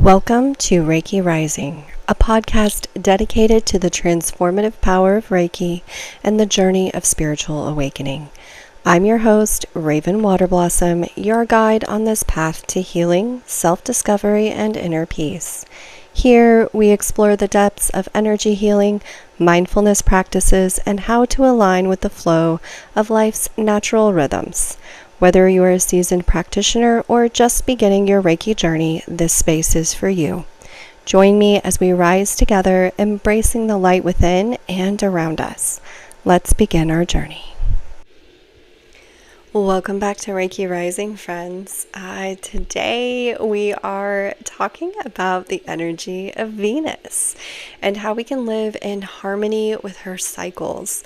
Welcome to Reiki Rising, a podcast dedicated to the transformative power of Reiki and the journey of spiritual awakening. I'm your host, Raven Waterblossom, your guide on this path to healing, self-discovery, and inner peace. Here, we explore the depths of energy healing, mindfulness practices, and how to align with the flow of life's natural rhythms. Whether you are a seasoned practitioner or just beginning your Reiki journey, this space is for you. Join me as we rise together, embracing the light within and around us. Let's begin our journey. Welcome back to Reiki Rising, friends. Today we are talking about the energy of Venus and how we can live in harmony with her cycles.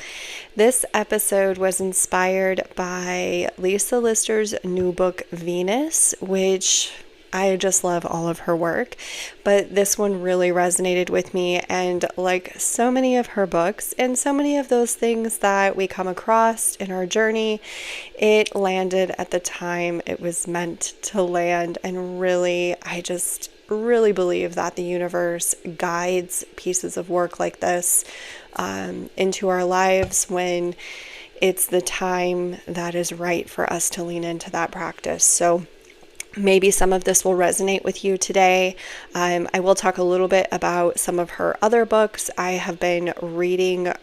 This episode was inspired by Lisa Lister's new book, Venus, which I just love all of her work, but this one really resonated with me, and like so many of her books and so many of those things that we come across in our journey, it landed at the time it was meant to land. And really, I just really believe that the universe guides pieces of work like this into our lives when it's the time that is right for us to lean into that practice. So maybe some of this will resonate with you today. I will talk a little bit about some of her other books. I have been reading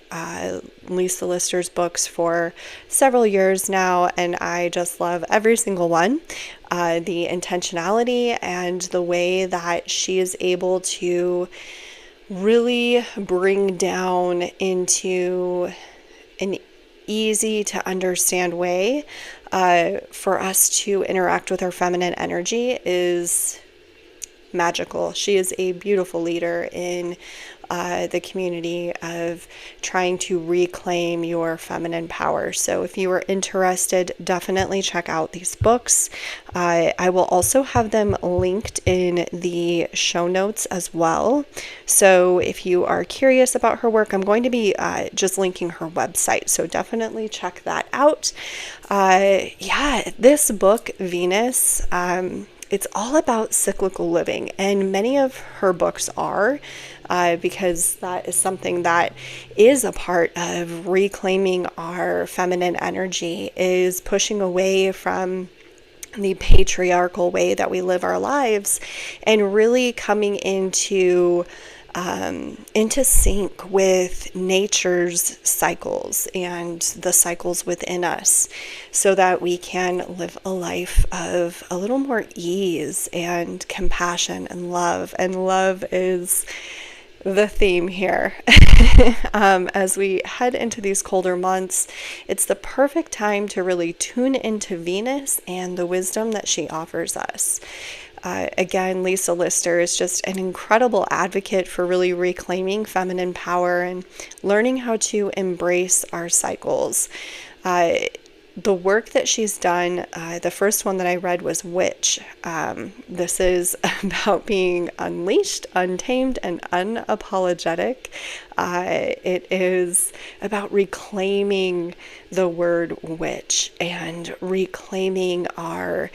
Lisa Lister's books for several years now, and I just love every single one. The intentionality and the way that she is able to really bring down into an easy to understand way for us to interact with our feminine energy is magical. She is a beautiful leader in the community of trying to reclaim your feminine power. So if you are interested, definitely check out these books. I will also have them linked in the show notes as well. So if you are curious about her work, I'm going to be just linking her website. So definitely check that out. This book, Venus, it's all about cyclical living, and many of her books are, because that is something that is a part of reclaiming our feminine energy, is pushing away from the patriarchal way that we live our lives and really coming into sync with nature's cycles and the cycles within us, so that we can live a life of a little more ease and compassion and love. And love is the theme here. As we head into these colder months, it's the perfect time to really tune into Venus and the wisdom that she offers us. Again, Lisa Lister is just an incredible advocate for really reclaiming feminine power and learning how to embrace our cycles. The work that she's done, the first one that I read was Witch. This is about being unleashed, untamed, and unapologetic. It is about reclaiming the word witch and reclaiming our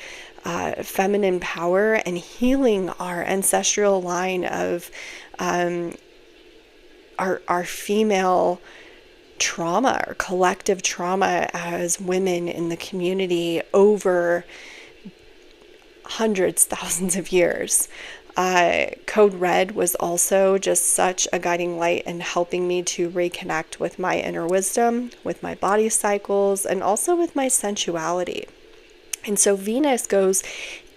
feminine power and healing our ancestral line of our female trauma, or collective trauma as women in the community over hundreds, thousands of years. Code Red was also just such a guiding light in helping me to reconnect with my inner wisdom, with my body cycles, and also with my sensuality. And so Venus goes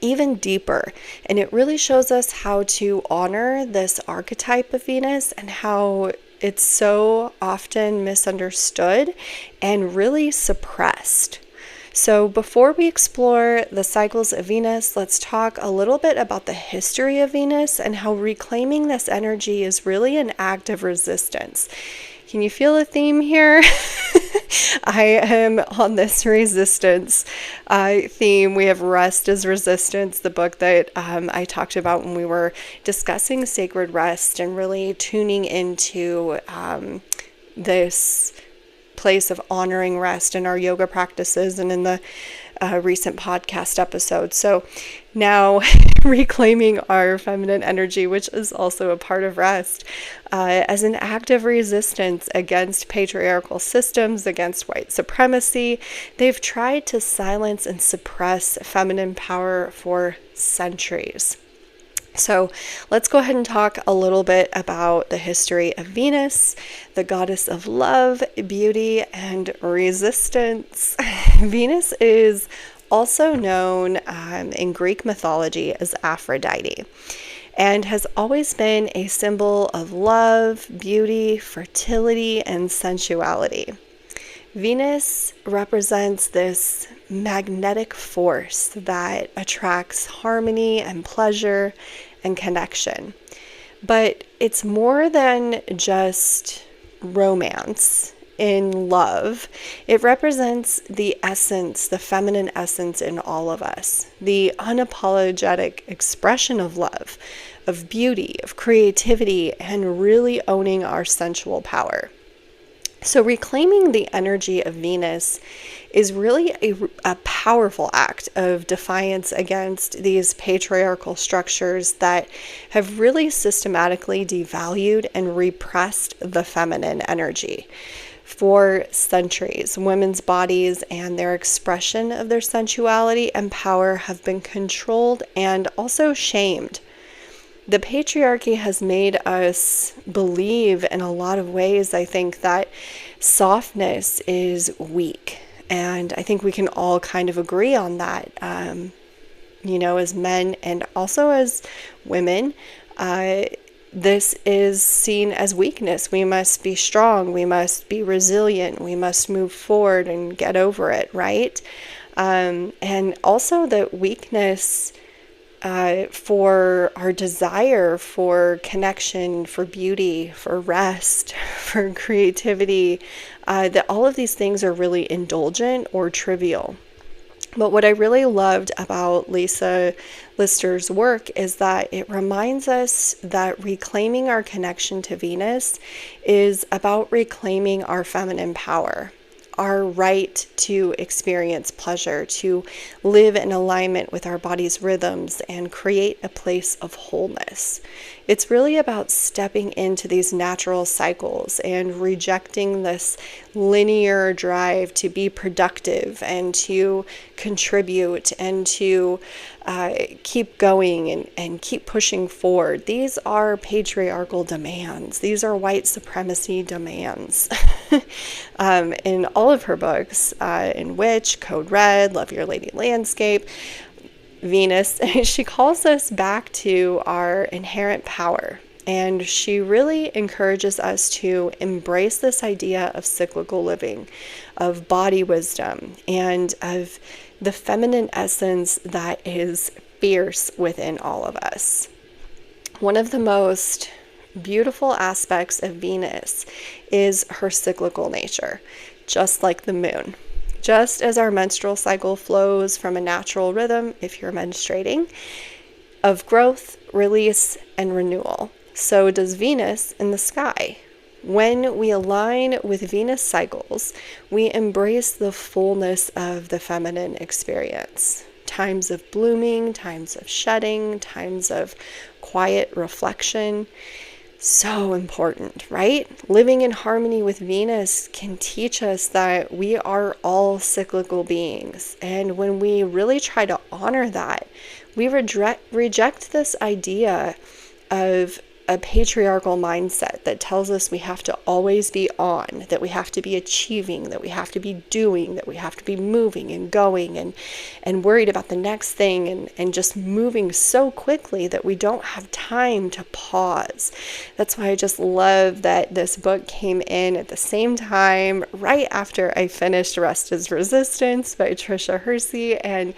even deeper, and it really shows us how to honor this archetype of Venus and how it's so often misunderstood and really suppressed. So before we explore the cycles of Venus, let's talk a little bit about the history of Venus and how reclaiming this energy is really an act of resistance. Can you feel a theme here? I am on this resistance theme. We have Rest as Resistance, the book that I talked about when we were discussing sacred rest and really tuning into this place of honoring rest in our yoga practices and in the recent podcast episode. So now reclaiming our feminine energy, which is also a part of rest, as an act of resistance against patriarchal systems, against white supremacy. They've tried to silence and suppress feminine power for centuries. So let's go ahead and talk a little bit about the history of Venus, the goddess of love, beauty, and resistance. Venus is also known in Greek mythology as Aphrodite, and has always been a symbol of love, beauty, fertility, and sensuality. Venus represents this magnetic force that attracts harmony and pleasure and connection. But it's more than just romance in love. It represents the essence, the feminine essence in all of us, the unapologetic expression of love, of beauty, of creativity, and really owning our sensual power. So reclaiming the energy of Venus is really a powerful act of defiance against these patriarchal structures that have really systematically devalued and repressed the feminine energy. For centuries, women's bodies and their expression of their sensuality and power have been controlled and also shamed. The patriarchy has made us believe in a lot of ways, I think, that softness is weak. And I think we can all kind of agree on that, as men and also as women. This is seen as weakness. We must be strong. We must be resilient. We must move forward and get over it, right? And also that weakness for our desire for connection, for beauty, for rest, for creativity, that all of these things are really indulgent or trivial. But what I really loved about Lisa Lister's work is that it reminds us that reclaiming our connection to Venus is about reclaiming our feminine power, our right to experience pleasure, to live in alignment with our body's rhythms and create a place of wholeness. It's really about stepping into these natural cycles and rejecting this linear drive to be productive and to contribute and to keep going and keep pushing forward. These are patriarchal demands. These are white supremacy demands. In all of her books, in Witch, Code Red, Love Your Lady Landscape, Venus, she calls us back to our inherent power. And she really encourages us to embrace this idea of cyclical living, of body wisdom, and of the feminine essence that is fierce within all of us. One of the most beautiful aspects of Venus is her cyclical nature, just like the moon. Just as our menstrual cycle flows from a natural rhythm, if you're menstruating, of growth, release, and renewal, so does Venus in the sky. When we align with Venus cycles, we embrace the fullness of the feminine experience. Times of blooming, times of shedding, times of quiet reflection. So important, right? Living in harmony with Venus can teach us that we are all cyclical beings. And when we really try to honor that, we reject this idea of a patriarchal mindset that tells us we have to always be on, that we have to be achieving, that we have to be doing, that we have to be moving and going and worried about the next thing and just moving so quickly that we don't have time to pause. That's why I just love that this book came in at the same time, right after I finished Rest is Resistance by Tricia Hersey, and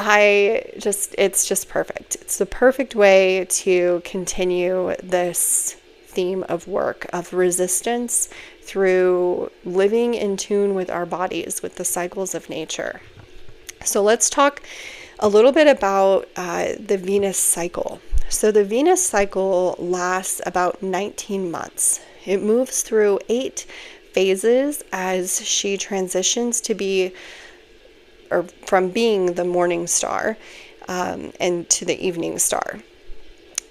it's just perfect. It's the perfect way to continue this theme of work, of resistance through living in tune with our bodies, with the cycles of nature. So let's talk a little bit about the Venus cycle. So the Venus cycle lasts about 19 months. It moves through 8 phases as she transitions to be, or from being the morning star and to the evening star.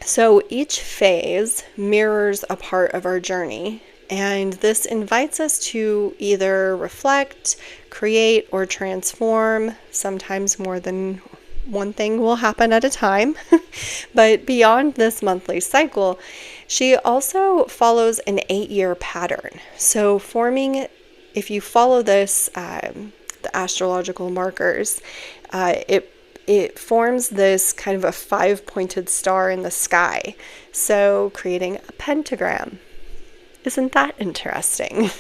So each phase mirrors a part of our journey, and this invites us to either reflect, create, or transform. Sometimes more than one thing will happen at a time. But beyond this monthly cycle, she also follows an 8-year pattern. So if you follow this, the astrological markers, it forms this kind of a 5-pointed star in the sky, so creating a pentagram. Isn't that interesting?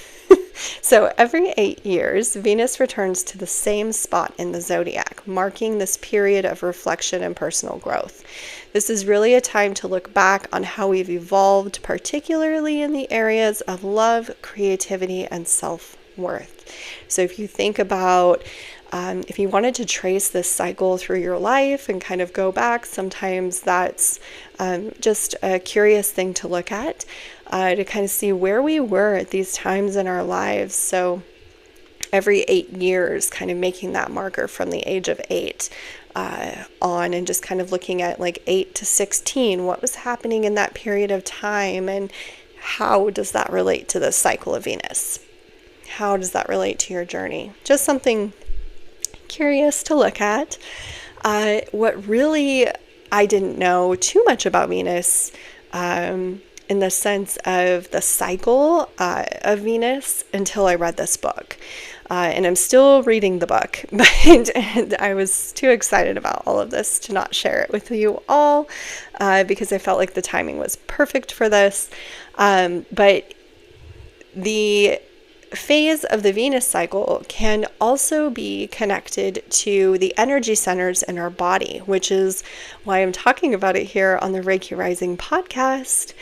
So every 8 years, Venus returns to the same spot in the zodiac, marking this period of reflection and personal growth. This is really a time to look back on how we've evolved, particularly in the areas of love, creativity, and self-worth. So if you think about if you wanted to trace this cycle through your life and kind of go back, sometimes that's just a curious thing to look at, to kind of see where we were at these times in our lives. So every 8 years, kind of making that marker from the age of 8 on, and just kind of looking at like 8 to 16, what was happening in that period of time, and how does that relate to the cycle of Venus? How does that relate to your journey? Just something curious to look at. What really I didn't know too much about Venus in the sense of the cycle of Venus until I read this book. And I'm still reading the book, but I was too excited about all of this to not share it with you all, because I felt like the timing was perfect for this. But the phase of the Venus cycle can also be connected to the energy centers in our body, which is why I'm talking about it here on the Reiki Rising podcast,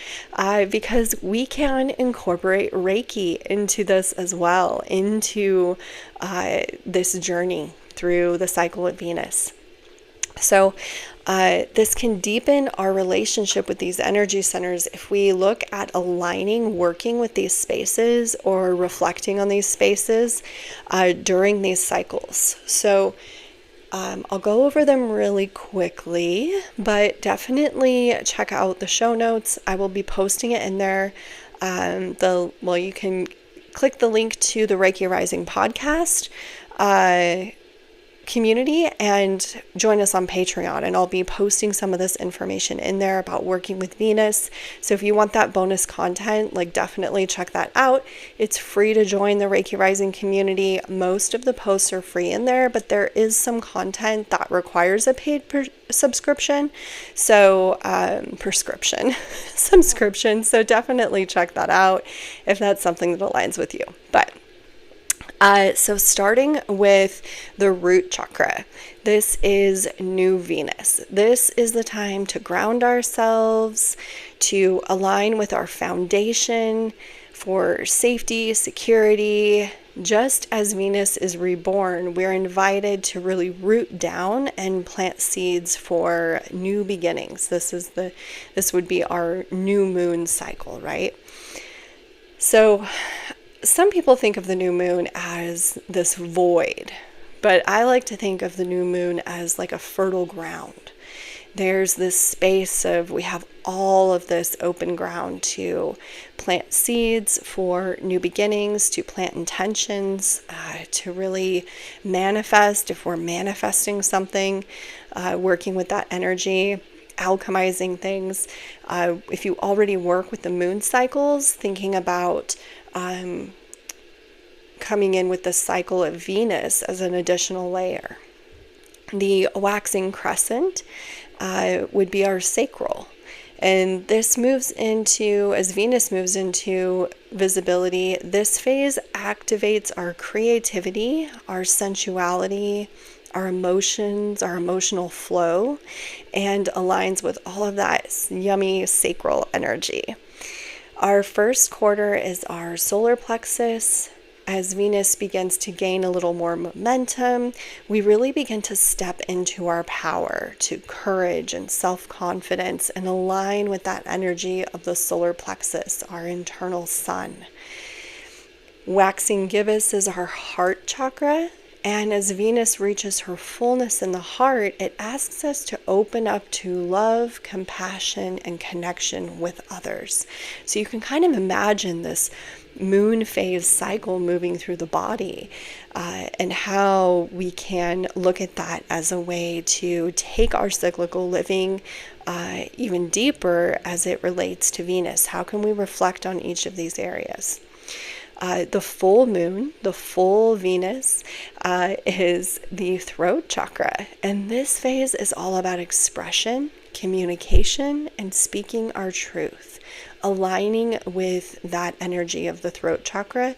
because we can incorporate Reiki into this as well, into this journey through the cycle of Venus. So this can deepen our relationship with these energy centers if we look at aligning, working with these spaces, or reflecting on these spaces during these cycles. So I'll go over them really quickly, but definitely check out the show notes. I will be posting it in there. You can click the link to the Reiki Rising podcast community and join us on Patreon, and I'll be posting some of this information in there about working with Venus. So if you want that bonus content, definitely check that out. It's free to join the Reiki Rising community. Most of the posts are free in there, but there is some content that requires a paid subscription. So subscription. So definitely check that out if that's something that aligns with you. But so starting with the root chakra, this is new Venus. This is the time to ground ourselves, to align with our foundation for safety, security. Just as Venus is reborn, we're invited to really root down and plant seeds for new beginnings. This would be our new moon cycle, right? So some people think of the new moon as this void, but I like to think of the new moon as like a fertile ground. There's this space of, we have all of this open ground to plant seeds for new beginnings, to plant intentions, to really manifest if we're manifesting something, working with that energy, alchemizing things. If you already work with the moon cycles, thinking about coming in with the cycle of Venus as an additional layer. The waxing crescent would be our sacral. And this moves into, as Venus moves into visibility, this phase activates our creativity, our sensuality, our emotions, our emotional flow, and aligns with all of that yummy sacral energy. Our first quarter is our solar plexus. As Venus begins to gain a little more momentum, we really begin to step into our power, to courage and self-confidence, and align with that energy of the solar plexus, our internal sun. Waxing gibbous is our heart chakra. And as Venus reaches her fullness in the heart, it asks us to open up to love, compassion, and connection with others. So you can kind of imagine this moon phase cycle moving through the body, and how we can look at that as a way to take our cyclical living even deeper as it relates to Venus. How can we reflect on each of these areas? The full moon, the full Venus, is the throat chakra. And this phase is all about expression, communication, and speaking our truth. Aligning with that energy of the throat chakra,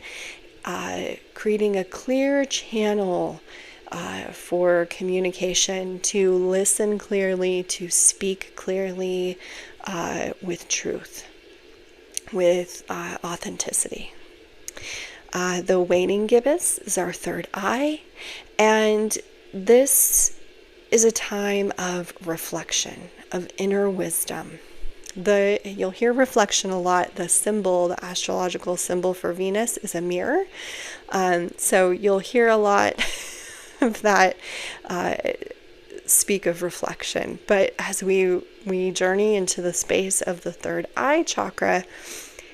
creating a clear channel for communication, to listen clearly, to speak clearly, with truth, with authenticity. The waning gibbous is our third eye, and this is a time of reflection, of inner wisdom. You'll hear reflection a lot. The symbol, the astrological symbol for Venus is a mirror. So you'll hear a lot of that speak of reflection. But as we journey into the space of the third eye chakra,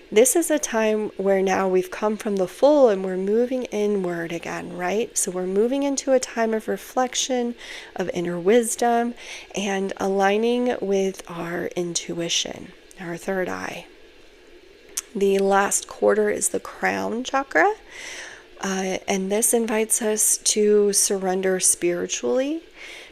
this is a time where now we've come from the full and we're moving inward again, right? So we're moving into a time of reflection, of inner wisdom, and aligning with our intuition, our third eye. The last quarter is the crown chakra, and this invites us to surrender spiritually,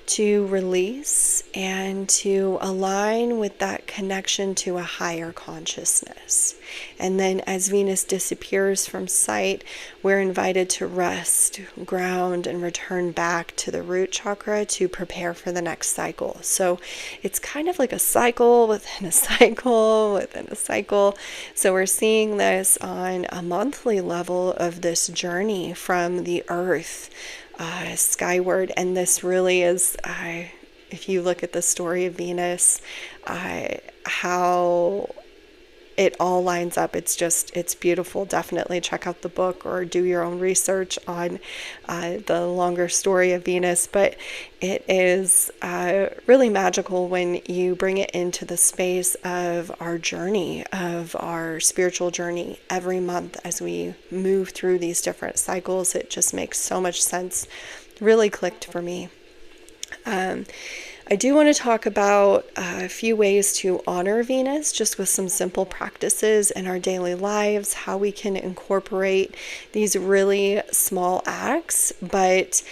to release, and to align with that connection to a higher consciousness. And then as Venus disappears from sight, we're invited to rest, ground, and return back to the root chakra to prepare for the next cycle. So it's kind of like a cycle within a cycle within a cycle. So we're seeing this on a monthly level of this journey from the earth skyward. And this really is, if you look at the story of Venus, how it all lines up. It's beautiful. Definitely check out the book or do your own research on the longer story of Venus. But it is really magical when you bring it into the space of our journey, of our spiritual journey every month as we move through these different cycles. It just makes so much sense. Really clicked for me. I do want to talk about a few ways to honor Venus, just with some simple practices in our daily lives, how we can incorporate these really small acts, but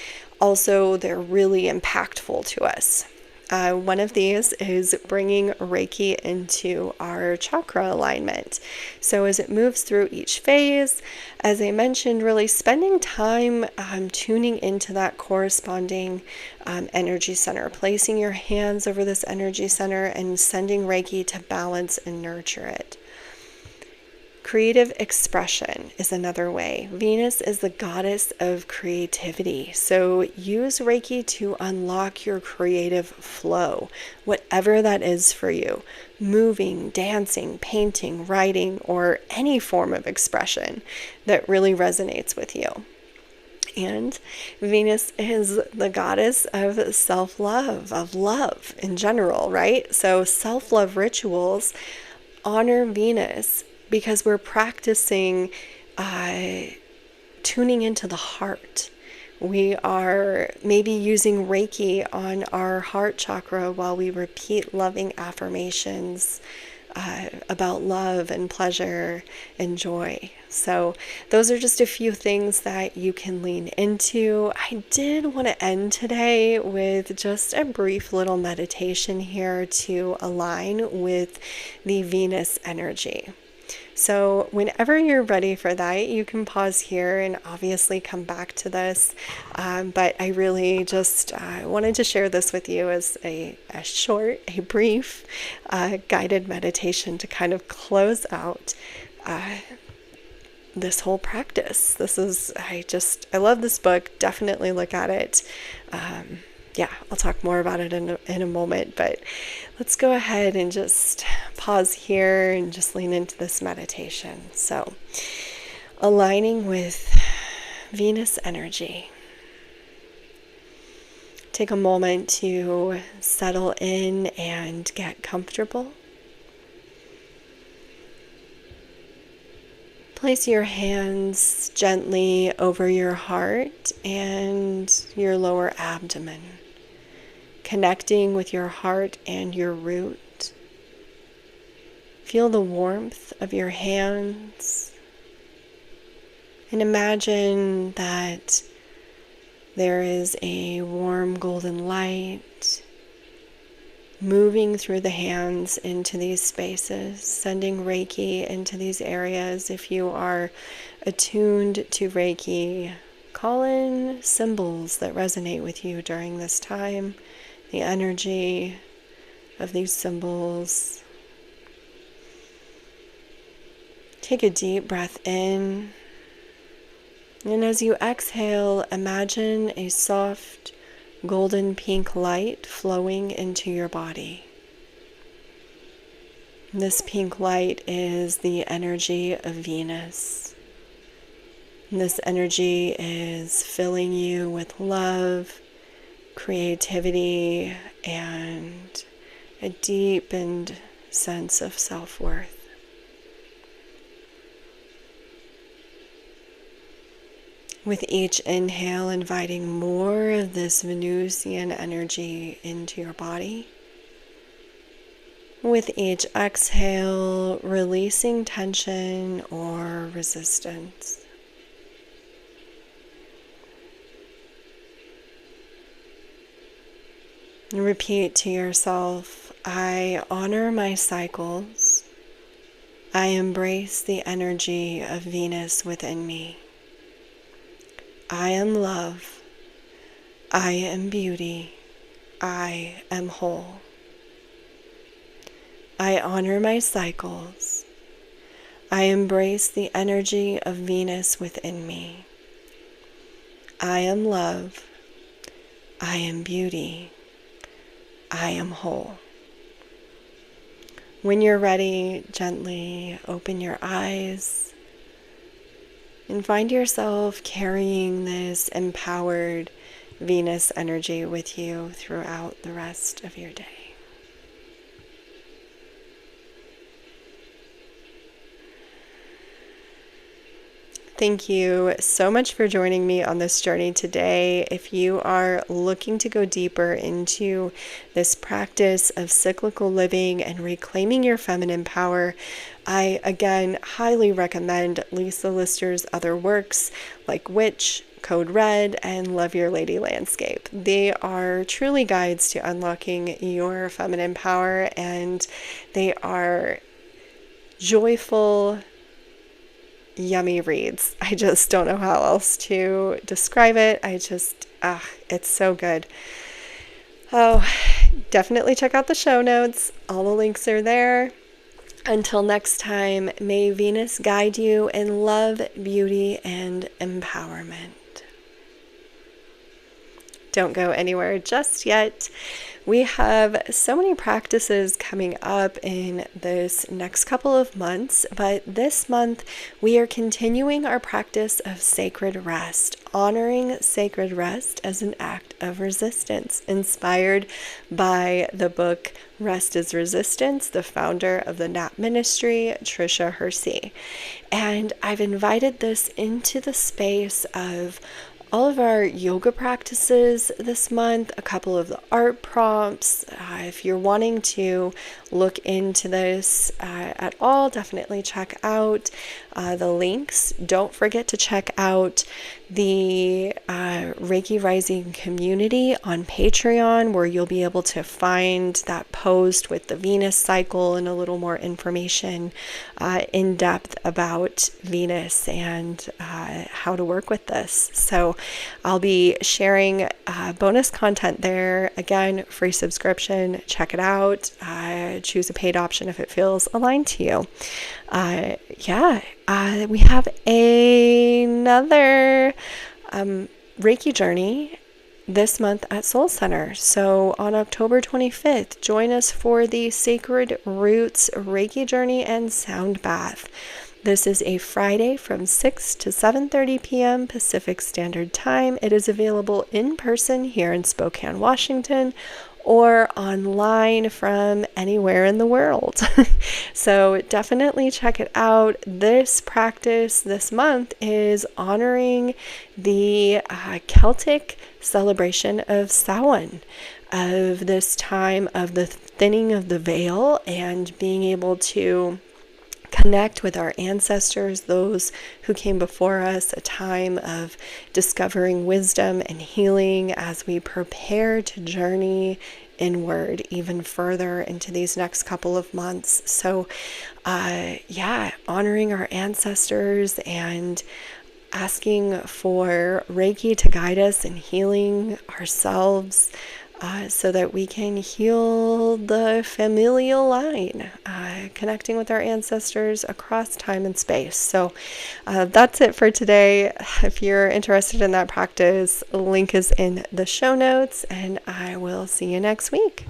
also they're really impactful to us. One of these is bringing Reiki into our chakra alignment. So as it moves through each phase, as I mentioned, really spending time tuning into that corresponding energy center, placing your hands over this energy center and sending Reiki to balance and nurture it. Creative expression is another way. Venus is the goddess of creativity. So use Reiki to unlock your creative flow, whatever that is for you. Moving, dancing, painting, writing, or any form of expression that really resonates with you. And Venus is the goddess of self-love, of love in general, right? So self-love rituals honor Venus because we're practicing tuning into the heart. We are maybe using Reiki on our heart chakra while we repeat loving affirmations about love and pleasure and joy. So those are just a few things that you can lean into. I did want to end today with just a brief little meditation here to align with the Venus energy. So whenever you're ready for that, you can pause here and obviously come back to this. But I really just wanted to share this with you as a brief guided meditation to kind of close out this whole practice. I love this book. Definitely look at it. I'll talk more about it in a moment, but let's go ahead and just pause here and just lean into this meditation. So aligning with Venus energy. Take a moment to settle in and get comfortable. Place your hands gently over your heart and your lower abdomen, connecting with your heart and your root. Feel the warmth of your hands and imagine that there is a warm golden light moving through the hands into these spaces, sending Reiki into these areas. If you are attuned to Reiki, call in symbols that resonate with you during this time, the energy of these symbols. Take a deep breath in. And as you exhale, imagine a soft golden pink light flowing into your body. This pink light is the energy of Venus. And this energy is filling you with love, creativity, and a deepened sense of self-worth. With each inhale, inviting more of this Venusian energy into your body. With each exhale, releasing tension or resistance. And repeat to yourself, I honor my cycles. I embrace the energy of Venus within me. I am love. I am beauty. I am whole. I honor my cycles. I embrace the energy of Venus within me. I am love. I am beauty. I am whole. When you're ready, gently open your eyes. And find yourself carrying this empowered Venus energy with you throughout the rest of your day. Thank you so much for joining me on this journey today. If you are looking to go deeper into this practice of cyclical living and reclaiming your feminine power, I again highly recommend Lisa Lister's other works like Witch, Code Red, and Love Your Lady Landscape. They are truly guides to unlocking your feminine power, and they are joyful, yummy reads. I just don't know how else to describe it. It's so good. Oh, definitely check out the show notes. All the links are there. Until next time, may Venus guide you in love, beauty, and empowerment. Don't go anywhere just yet. We have so many practices coming up in this next couple of months, but this month we are continuing our practice of sacred rest, honoring sacred rest as an act of resistance, inspired by the book Rest is Resistance, the founder of the Nap Ministry, Trisha Hersey. And I've invited this into the space of all of our yoga practices this month, a couple of the art prompts. If you're wanting to look into this at all, definitely check out the links. Don't forget to check out the Reiki Rising community on Patreon, where you'll be able to find that post with the Venus cycle and a little more information in depth about Venus and how to work with this. So I'll be sharing bonus content there. Again, free subscription. Check it out. Choose a paid option if it feels aligned to you. We have another Reiki journey this month at Soul Center. So on October 25th, join us for the Sacred Roots Reiki Journey and Sound Bath. This is a Friday from 6 to 7:30 p.m. Pacific Standard Time. It is available in person here in Spokane, Washington, or online from anywhere in the world. So definitely check it out. This practice this month is honoring the Celtic celebration of Samhain, of this time of the thinning of the veil and being able to connect with our ancestors, those who came before us, a time of discovering wisdom and healing as we prepare to journey inward even further into these next couple of months. So, honoring our ancestors and asking for Reiki to guide us in healing ourselves, so that we can heal the familial line, connecting with our ancestors across time and space. So that's it for today. If you're interested in that practice, link is in the show notes, and I will see you next week.